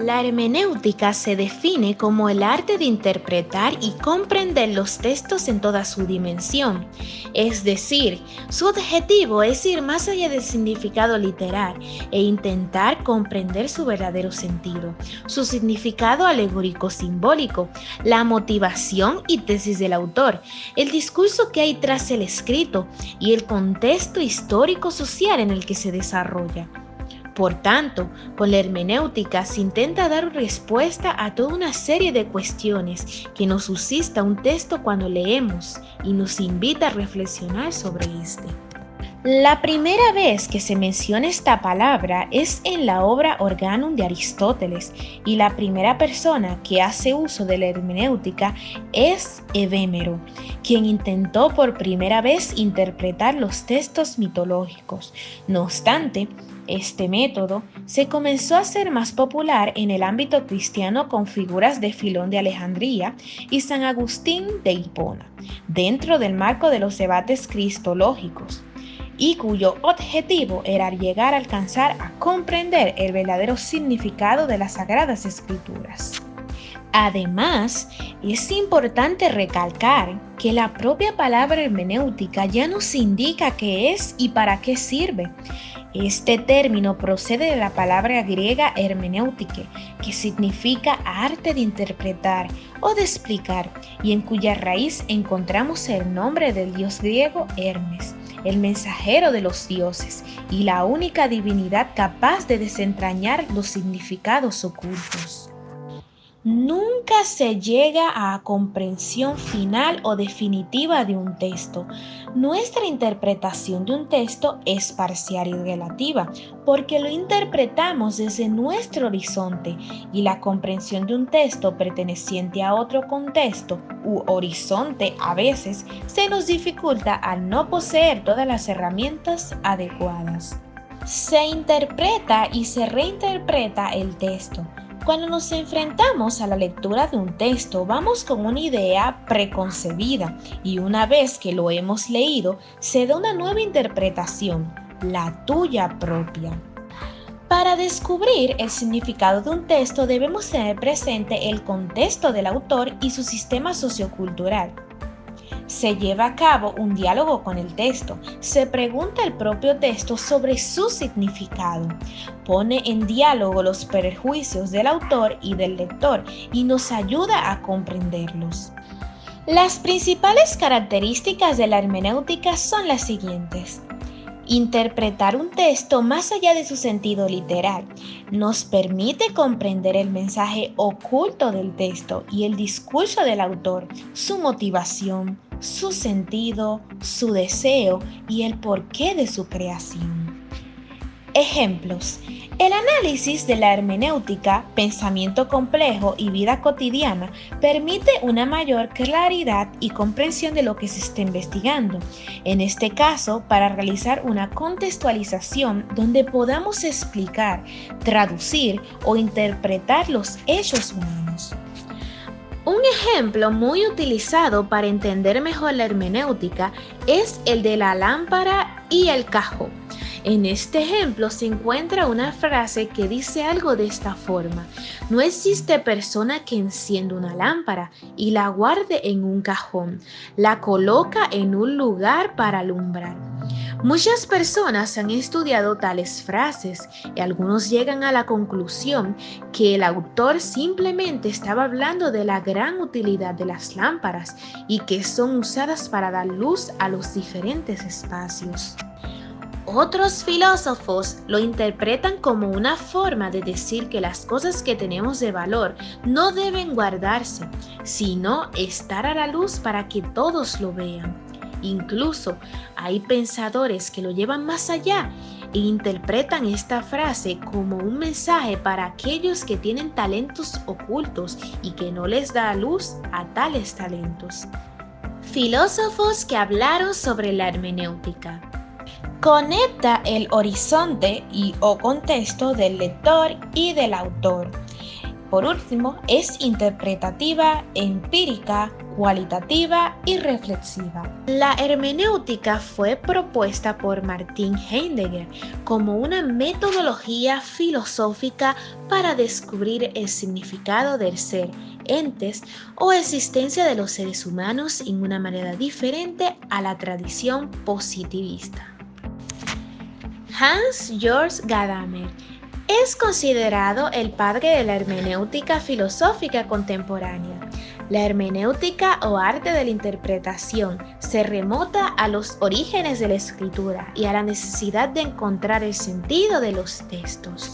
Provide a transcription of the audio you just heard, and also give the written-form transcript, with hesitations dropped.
La hermenéutica se define como el arte de interpretar y comprender los textos en toda su dimensión, es decir, su objetivo es ir más allá del significado literal e intentar comprender su verdadero sentido, su significado alegórico simbólico, la motivación y tesis del autor, el discurso que hay tras el escrito y el contexto histórico-social en el que se desarrolla. Por tanto, con la hermenéutica se intenta dar respuesta a toda una serie de cuestiones que nos suscita un texto cuando leemos y nos invita a reflexionar sobre este. La primera vez que se menciona esta palabra es en la obra Organum de Aristóteles y la primera persona que hace uso de la hermenéutica es Evhémero, quien intentó por primera vez interpretar los textos mitológicos. No obstante, este método se comenzó a hacer más popular en el ámbito cristiano con figuras de Filón de Alejandría y San Agustín de Hipona, dentro del marco de los debates cristológicos, y cuyo objetivo era llegar a alcanzar a comprender el verdadero significado de las Sagradas Escrituras. Además, es importante recalcar que la propia palabra hermenéutica ya nos indica qué es y para qué sirve. Este término procede de la palabra griega hermenéutike, que significa arte de interpretar o de explicar, y en cuya raíz encontramos el nombre del dios griego Hermes, el mensajero de los dioses y la única divinidad capaz de desentrañar los significados ocultos. Nunca se llega a comprensión final o definitiva de un texto. Nuestra interpretación de un texto es parcial y relativa, porque lo interpretamos desde nuestro horizonte, y la comprensión de un texto perteneciente a otro contexto u horizonte a veces se nos dificulta al no poseer todas las herramientas adecuadas. Se interpreta y se reinterpreta el texto. Cuando nos enfrentamos a la lectura de un texto, vamos con una idea preconcebida y una vez que lo hemos leído, se da una nueva interpretación, la tuya propia. Para descubrir el significado de un texto debemos tener presente el contexto del autor y su sistema sociocultural. Se lleva a cabo un diálogo con el texto, se pregunta el propio texto sobre su significado, pone en diálogo los prejuicios del autor y del lector y nos ayuda a comprenderlos. Las principales características de la hermenéutica son las siguientes. Interpretar un texto más allá de su sentido literal nos permite comprender el mensaje oculto del texto y el discurso del autor, su motivación, su sentido, su deseo y el porqué de su creación. Ejemplos. El análisis de la hermenéutica, pensamiento complejo y vida cotidiana permite una mayor claridad y comprensión de lo que se está investigando. En este caso, para realizar una contextualización donde podamos explicar, traducir o interpretar los hechos humanos. Un ejemplo muy utilizado para entender mejor la hermenéutica es el de la lámpara y el cajón. En este ejemplo se encuentra una frase que dice algo de esta forma: no existe persona que encienda una lámpara y la guarde en un cajón, la coloca en un lugar para alumbrar. Muchas personas han estudiado tales frases y algunos llegan a la conclusión que el autor simplemente estaba hablando de la gran utilidad de las lámparas y que son usadas para dar luz a los diferentes espacios. Otros filósofos lo interpretan como una forma de decir que las cosas que tenemos de valor no deben guardarse, sino estar a la luz para que todos lo vean. Incluso hay pensadores que lo llevan más allá e interpretan esta frase como un mensaje para aquellos que tienen talentos ocultos y que no les da luz a tales talentos. Filósofos que hablaron sobre la hermenéutica. Conecta el horizonte o contexto del lector y del autor. Por último, es interpretativa, empírica, cualitativa y reflexiva. La hermenéutica fue propuesta por Martin Heidegger como una metodología filosófica para descubrir el significado del ser, entes o existencia de los seres humanos en una manera diferente a la tradición positivista. Hans-Georg Gadamer es considerado el padre de la hermenéutica filosófica contemporánea. La hermenéutica o arte de la interpretación se remota a los orígenes de la escritura y a la necesidad de encontrar el sentido de los textos.